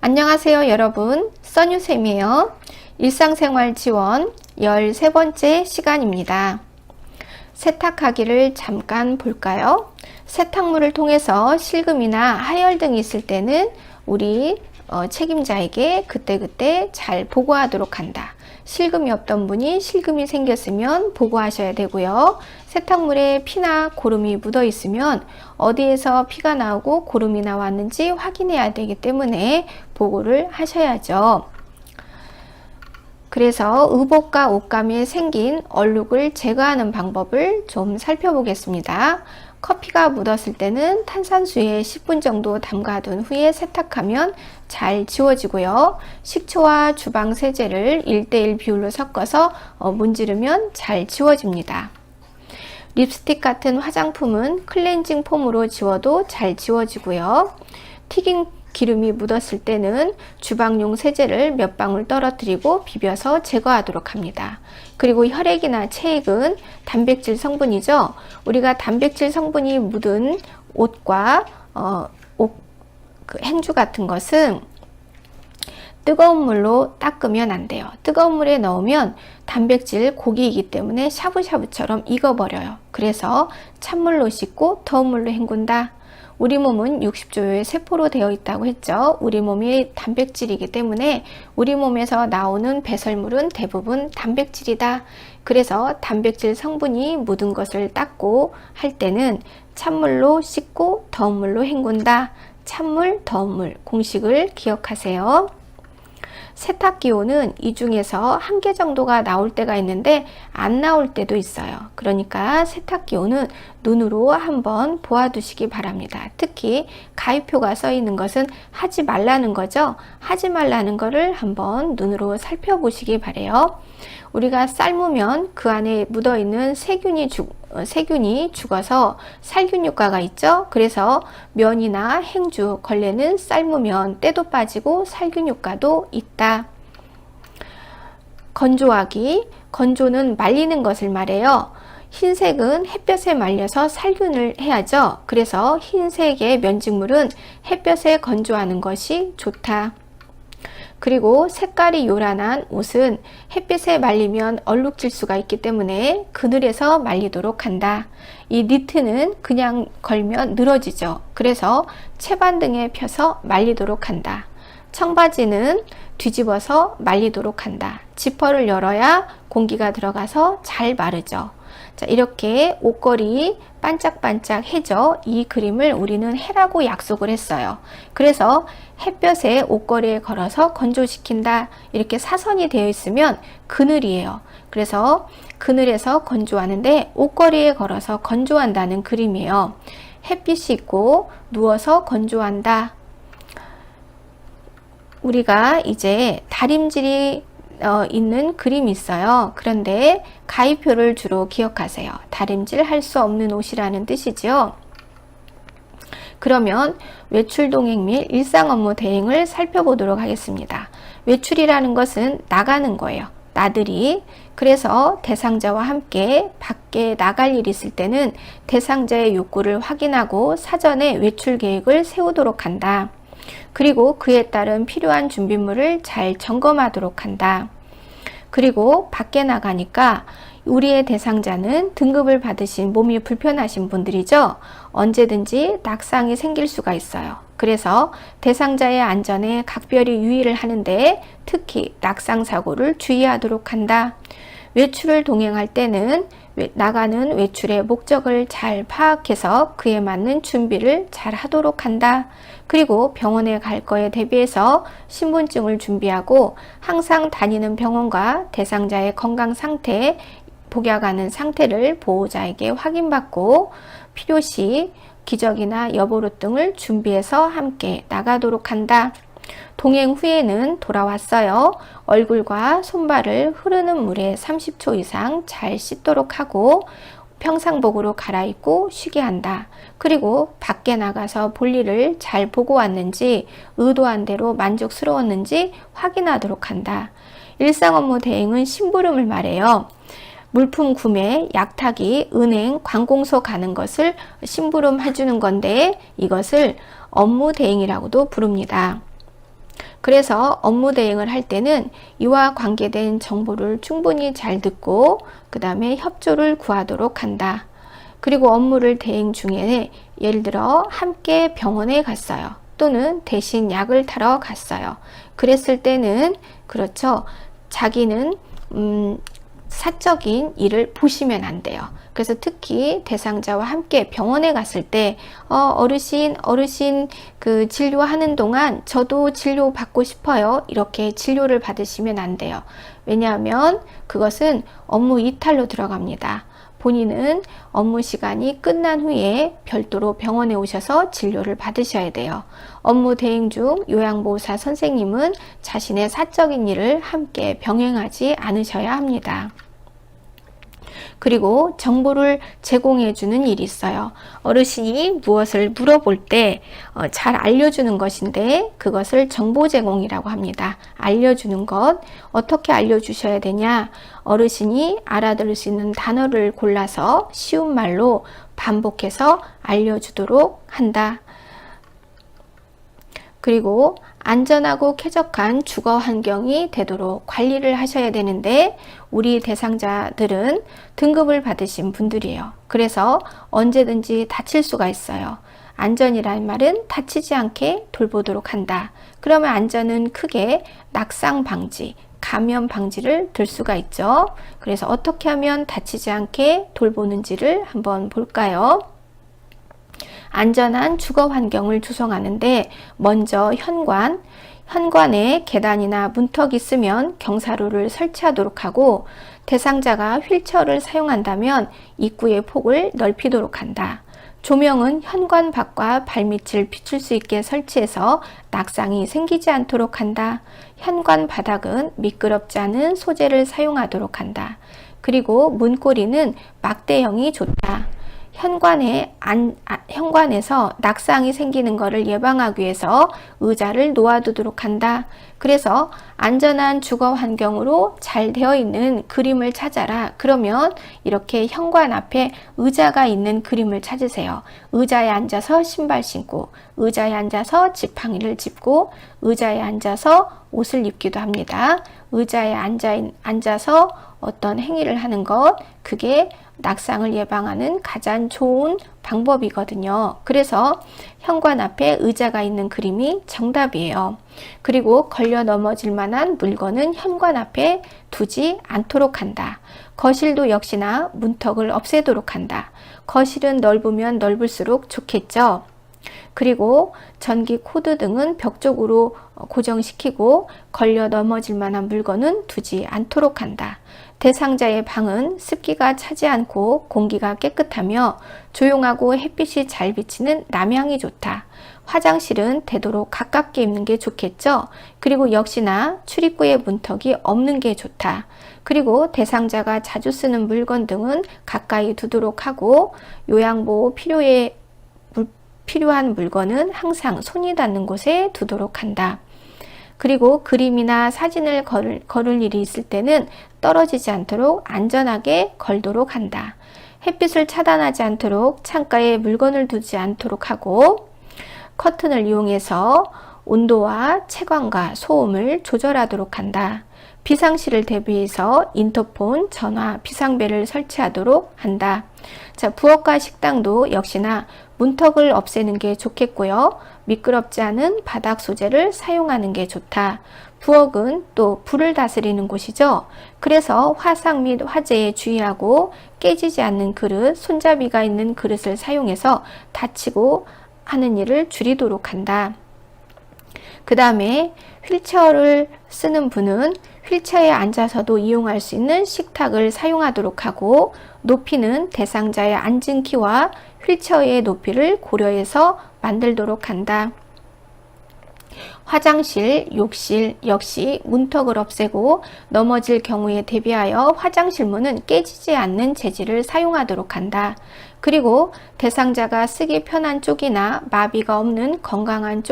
안녕하세요 여러분, 써뉴쌤이에요. 일상생활 지원 13번째 시간입니다. 세탁하기를 잠깐 볼까요? 세탁물을 통해서 실금이나 하열 등이 있을 때는 우리 책임자에게 그때그때 잘 보고하도록 한다. 실금이 없던 분이 실금이 생겼으면 보고하셔야 되고요. 세탁물에 피나 고름이 묻어 있으면 어디에서 피가 나오고 고름이 나왔는지 확인해야 되기 때문에 보고를 하셔야죠. 그래서 의복과 옷감에 생긴 얼룩을 제거하는 방법을 좀 살펴보겠습니다. 커피가 묻었을 때는 탄산수에 10분 정도 담가둔 후에 세탁하면 잘 지워지고요. 식초와 주방 세제를 1:1 비율로 섞어서 문지르면 잘 지워집니다. 립스틱 같은 화장품은 클렌징 폼으로 지워도 잘 지워지고요. 튀김 기름이 묻었을 때는 주방용 세제를 몇 방울 떨어뜨리고 비벼서 제거하도록 합니다. 그리고 혈액이나 체액은 단백질 성분이죠. 우리가 단백질 성분이 묻은 옷과 행주 같은 것은 뜨거운 물로 닦으면 안 돼요. 뜨거운 물에 넣으면 단백질 고기이기 때문에 샤브샤브처럼 익어버려요. 그래서 찬물로 씻고 더운 물로 헹군다. 우리 몸은 60조의 세포로 되어 있다고 했죠. 우리 몸이 단백질이기 때문에 우리 몸에서 나오는 배설물은 대부분 단백질이다. 그래서 단백질 성분이 묻은 것을 닦고 할 때는 찬물로 씻고 더운 물로 헹군다. 찬물, 더운 물 공식을 기억하세요. 세탁 기호는 이 중에서 한 개 정도가 나올 때가 있는데 안 나올 때도 있어요. 그러니까 세탁 기호는 눈으로 한번 보아두시기 바랍니다. 특히 가위표가 써 있는 것은 하지 말라는 거죠. 하지 말라는 거를 한번 눈으로 살펴보시기 바래요. 우리가 삶으면 그 안에 묻어있는 세균이 죽어서 살균 효과가 있죠. 그래서 면이나 행주, 걸레는 삶으면 때도 빠지고 살균 효과도 있다. 건조하기, 건조는 말리는 것을 말해요. 흰색은 햇볕에 말려서 살균을 해야죠. 그래서 흰색의 면직물은 햇볕에 건조하는 것이 좋다. 그리고 색깔이 요란한 옷은 햇빛에 말리면 얼룩질 수가 있기 때문에 그늘에서 말리도록 한다. 이 니트는 그냥 걸면 늘어지죠. 그래서 채반등에 펴서 말리도록 한다. 청바지는 뒤집어서 말리도록 한다. 지퍼를 열어야 공기가 들어가서 잘 마르죠. 자, 이렇게 옷걸이 반짝반짝해져 이 그림을 우리는 해라고 약속을 했어요. 그래서 햇볕에 옷걸이에 걸어서 건조시킨다. 이렇게 사선이 되어 있으면 그늘이에요. 그래서 그늘에서 건조하는데 옷걸이에 걸어서 건조한다는 그림이에요. 햇빛이 있고 누워서 건조한다. 우리가 이제 다림질이 있는 그림이 있어요. 그런데 가위표를 주로 기억하세요. 다림질 할 수 없는 옷이라는 뜻이죠. 그러면 외출 동행 및 일상 업무 대행을 살펴보도록 하겠습니다. 외출이라는 것은 나가는 거예요. 나들이. 그래서 대상자와 함께 밖에 나갈 일이 있을 때는 대상자의 욕구를 확인하고 사전에 외출 계획을 세우도록 한다. 그리고 그에 따른 필요한 준비물을 잘 점검하도록 한다. 그리고 밖에 나가니까 우리의 대상자는 등급을 받으신 몸이 불편하신 분들이죠. 언제든지 낙상이 생길 수가 있어요. 그래서 대상자의 안전에 각별히 유의를 하는데 특히 낙상 사고를 주의하도록 한다. 외출을 동행할 때는 나가는 외출의 목적을 잘 파악해서 그에 맞는 준비를 잘 하도록 한다. 그리고 병원에 갈 거에 대비해서 신분증을 준비하고 항상 다니는 병원과 대상자의 건강 상태, 복약하는 상태를 보호자에게 확인받고 필요시 기저귀나 여보옷 등을 준비해서 함께 나가도록 한다. 동행 후에는 돌아왔어요. 얼굴과 손발을 흐르는 물에 30초 이상 잘 씻도록 하고 평상복으로 갈아입고 쉬게 한다. 그리고 밖에 나가서 볼일을 잘 보고 왔는지 의도한 대로 만족스러웠는지 확인하도록 한다. 일상 업무 대행은 심부름을 말해요. 물품 구매, 약타기, 은행, 관공서 가는 것을 심부름 해주는 건데 이것을 업무 대행이라고도 부릅니다. 그래서 업무 대행을 할 때는 이와 관계된 정보를 충분히 잘 듣고 그 다음에 협조를 구하도록 한다. 그리고 업무를 대행 중에 예를 들어 함께 병원에 갔어요. 또는 대신 약을 타러 갔어요. 그랬을 때는 그렇죠. 자기는 사적인 일을 보시면 안 돼요. 그래서 특히 대상자와 함께 병원에 갔을 때 어르신 그 진료하는 동안 저도 진료 받고 싶어요. 이렇게 진료를 받으시면 안 돼요. 왜냐하면 그것은 업무 이탈로 들어갑니다. 본인은 업무 시간이 끝난 후에 별도로 병원에 오셔서 진료를 받으셔야 돼요. 업무 대행 중 요양보호사 선생님은 자신의 사적인 일을 함께 병행하지 않으셔야 합니다. 그리고 정보를 제공해 주는 일이 있어요. 어르신이 무엇을 물어볼 때 잘 알려주는 것인데 그것을 정보 제공이라고 합니다. 알려주는 것, 어떻게 알려주셔야 되냐? 어르신이 알아들을 수 있는 단어를 골라서 쉬운 말로 반복해서 알려주도록 한다. 그리고 안전하고 쾌적한 주거 환경이 되도록 관리를 하셔야 되는데 우리 대상자들은 등급을 받으신 분들이에요. 그래서 언제든지 다칠 수가 있어요. 안전이라는 말은 다치지 않게 돌보도록 한다. 그러면 안전은 크게 낙상 방지, 감염 방지를 들 수가 있죠. 그래서 어떻게 하면 다치지 않게 돌보는지를 한번 볼까요? 안전한 주거 환경을 조성하는데 먼저 현관에 계단이나 문턱이 있으면 경사로를 설치하도록 하고 대상자가 휠체어를 사용한다면 입구의 폭을 넓히도록 한다. 조명은 현관 밖과 발밑을 비출 수 있게 설치해서 낙상이 생기지 않도록 한다. 현관 바닥은 미끄럽지 않은 소재를 사용하도록 한다. 그리고 문고리는 막대형이 좋다. 현관에서 낙상이 생기는 것을 예방하기 위해서 의자를 놓아두도록 한다. 그래서 안전한 주거 환경으로 잘 되어 있는 그림을 찾아라. 그러면 이렇게 현관 앞에 의자가 있는 그림을 찾으세요. 의자에 앉아서 신발 신고, 의자에 앉아서 지팡이를 짚고, 의자에 앉아서 옷을 입기도 합니다. 의자에 앉아서 어떤 행위를 하는 것, 그게 낙상을 예방하는 가장 좋은 방법이거든요. 그래서 현관 앞에 의자가 있는 그림이 정답이에요. 그리고 걸려 넘어질 만한 물건은 현관 앞에 두지 않도록 한다. 거실도 역시나 문턱을 없애도록 한다. 거실은 넓으면 넓을수록 좋겠죠. 그리고 전기 코드 등은 벽 쪽으로 고정시키고 걸려 넘어질 만한 물건은 두지 않도록 한다. 대상자의 방은 습기가 차지 않고 공기가 깨끗하며 조용하고 햇빛이 잘 비치는 남향이 좋다. 화장실은 되도록 가깝게 있는 게 좋겠죠. 그리고 역시나 출입구에 문턱이 없는 게 좋다. 그리고 대상자가 자주 쓰는 물건 등은 가까이 두도록 하고 요양보호 필요한 물건은 항상 손이 닿는 곳에 두도록 한다. 그리고 그림이나 사진을 걸을 일이 있을 때는 떨어지지 않도록 안전하게 걸도록 한다. 햇빛을 차단하지 않도록 창가에 물건을 두지 않도록 하고 커튼을 이용해서 온도와 채광과 소음을 조절하도록 한다. 비상시를 대비해서 인터폰, 전화, 비상벨을 설치하도록 한다. 자, 부엌과 식당도 역시나 문턱을 없애는 게 좋겠고요. 미끄럽지 않은 바닥 소재를 사용하는 게 좋다. 부엌은 또 불을 다스리는 곳이죠. 그래서 화상 및 화재에 주의하고 깨지지 않는 그릇, 손잡이가 있는 그릇을 사용해서 다치고 하는 일을 줄이도록 한다. 그 다음에 휠체어를 쓰는 분은 휠체어에 앉아서도 이용할 수 있는 식탁을 사용하도록 하고 높이는 대상자의 앉은 키와 휠체어의 높이를 고려해서 만들도록 한다. 화장실, 욕실 역시 문턱을 없애고 넘어질 경우에 대비하여 화장실 문은 깨지지 않는 재질을 사용하도록 한다. 그리고 대상자가 쓰기 편한 쪽이나 마비가 없는 건강한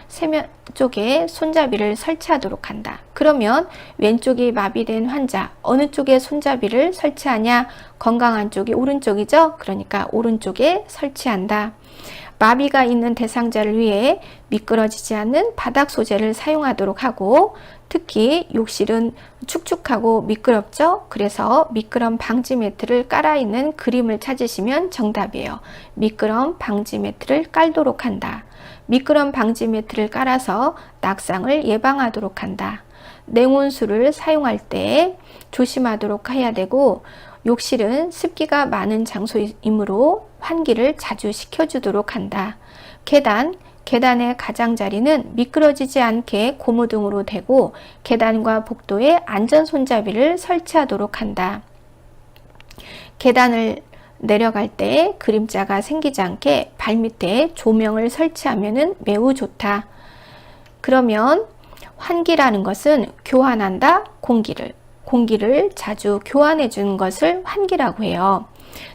세면 쪽에 손잡이를 설치하도록 한다. 그러면 왼쪽이 마비된 환자, 어느 쪽에 손잡이를 설치하냐? 건강한 쪽이 오른쪽이죠? 그러니까 오른쪽에 설치한다. 마비가 있는 대상자를 위해 미끄러지지 않는 바닥 소재를 사용하도록 하고, 특히 욕실은 축축하고 미끄럽죠? 그래서 미끄럼 방지 매트를 깔아 있는 그림을 찾으시면 정답이에요. 미끄럼 방지 매트를 깔도록 한다. 미끄럼 방지 매트를 깔아서 낙상을 예방하도록 한다. 냉온수를 사용할 때 조심하도록 해야 되고, 욕실은 습기가 많은 장소이므로 환기를 자주 시켜주도록 한다. 계단의 가장자리는 미끄러지지 않게 고무등으로 대고 계단과 복도에 안전손잡이를 설치하도록 한다. 계단을 내려갈 때 그림자가 생기지 않게 발밑에 조명을 설치하면 매우 좋다. 그러면 환기라는 것은 교환한다, 공기를 자주 교환해 주는 것을 환기라고 해요.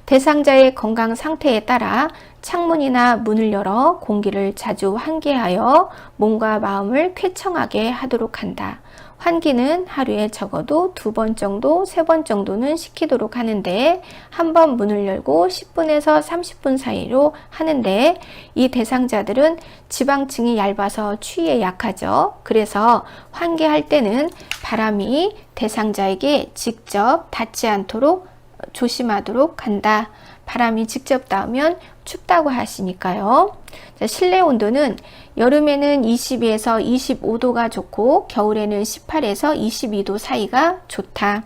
대상자의 건강 상태에 따라 창문이나 문을 열어 공기를 자주 환기하여 몸과 마음을 쾌청하게 하도록 한다. 환기는 하루에 적어도 2번 정도, 3번 정도는 시키도록 하는데, 한 번 문을 열고 10분에서 30분 사이로 하는데, 이 대상자들은 지방층이 얇아서 추위에 약하죠. 그래서 환기할 때는 바람이 대상자에게 직접 닿지 않도록 조심하도록 한다. 바람이 직접 닿으면 춥다고 하시니까요. 자, 실내 온도는 여름에는 22에서 25도가 좋고 겨울에는 18에서 22도 사이가 좋다.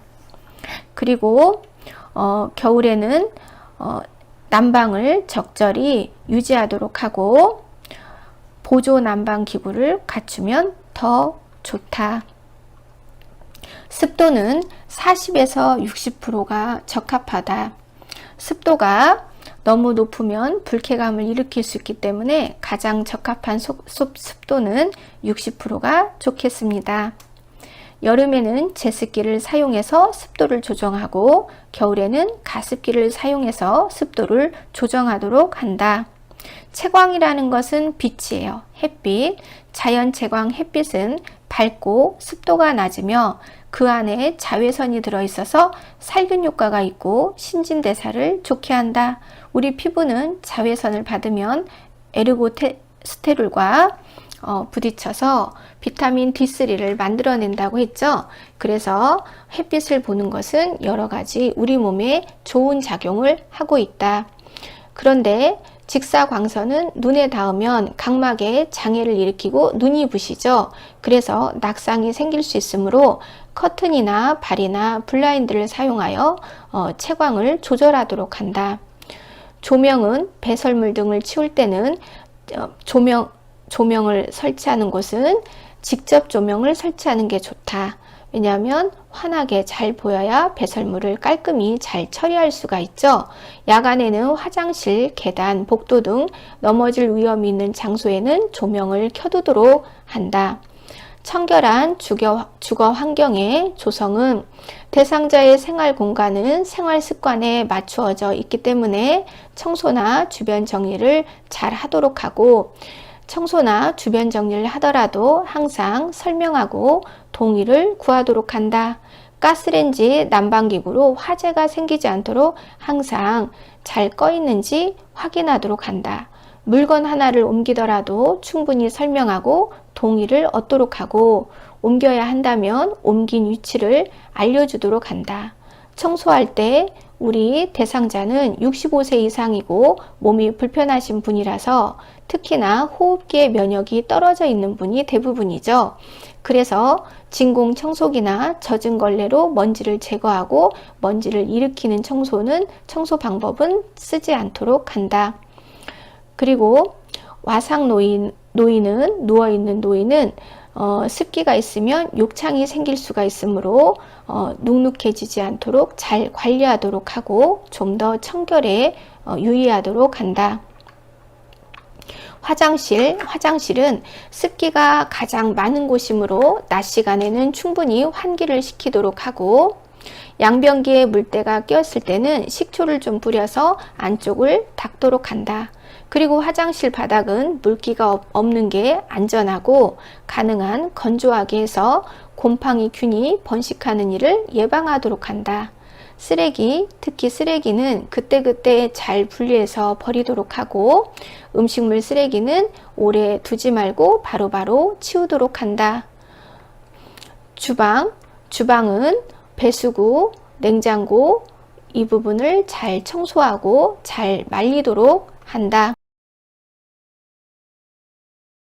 그리고 겨울에는 난방을 적절히 유지하도록 하고 보조 난방 기구를 갖추면 더 좋다. 습도는 40에서 60%가 적합하다. 습도가 너무 높으면 불쾌감을 일으킬 수 있기 때문에 가장 적합한 습도는 60%가 좋겠습니다. 여름에는 제습기를 사용해서 습도를 조정하고 겨울에는 가습기를 사용해서 습도를 조정하도록 한다. 채광이라는 것은 빛이에요. 햇빛. 자연 채광 햇빛은 밝고 습도가 낮으며 그 안에 자외선이 들어있어서 살균 효과가 있고 신진대사를 좋게 한다. 우리 피부는 자외선을 받으면 에르고스테롤과 부딪혀서 비타민 D3를 만들어낸다고 했죠. 그래서 햇빛을 보는 것은 여러 가지 우리 몸에 좋은 작용을 하고 있다. 그런데 직사광선은 눈에 닿으면 각막에 장애를 일으키고 눈이 부시죠. 그래서 낙상이 생길 수 있으므로 커튼이나 발이나 블라인드를 사용하여 채광을 조절하도록 한다. 조명은 배설물 등을 치울 때는 조명을 설치하는 곳은 직접 조명을 설치하는 게 좋다. 왜냐하면 환하게 잘 보여야 배설물을 깔끔히 잘 처리할 수가 있죠. 야간에는 화장실, 계단, 복도 등 넘어질 위험이 있는 장소에는 조명을 켜두도록 한다. 청결한 주거 환경의 조성은 대상자의 생활 공간은 생활 습관에 맞추어져 있기 때문에 청소나 주변 정리를 잘 하도록 하고, 청소나 주변 정리를 하더라도 항상 설명하고 동의를 구하도록 한다. 가스레인지 난방기구로 화재가 생기지 않도록 항상 잘 꺼 있는지 확인하도록 한다. 물건 하나를 옮기더라도 충분히 설명하고 동의를 얻도록 하고, 옮겨야 한다면 옮긴 위치를 알려주도록 한다. 청소할 때 우리 대상자는 65세 이상이고 몸이 불편하신 분이라서 특히나 호흡기의 면역이 떨어져 있는 분이 대부분이죠. 그래서 진공 청소기나 젖은 걸레로 먼지를 제거하고 먼지를 일으키는 청소 방법은 쓰지 않도록 한다. 그리고 와상 누워있는 노인은 습기가 있으면 욕창이 생길 수가 있으므로 눅눅해지지 않도록 잘 관리하도록 하고 좀 더 청결에 유의하도록 한다. 화장실은 습기가 가장 많은 곳이므로 낮 시간에는 충분히 환기를 시키도록 하고, 양변기에 물때가 끼었을 때는 식초를 좀 뿌려서 안쪽을 닦도록 한다. 그리고 화장실 바닥은 물기가 없는 게 안전하고 가능한 건조하게 해서 곰팡이 균이 번식하는 일을 예방하도록 한다. 쓰레기, 특히 쓰레기는 그때그때 잘 분리해서 버리도록 하고 음식물 쓰레기는 오래 두지 말고 바로바로 치우도록 한다. 주방은 배수구, 냉장고 이 부분을 잘 청소하고 잘 말리도록 한다.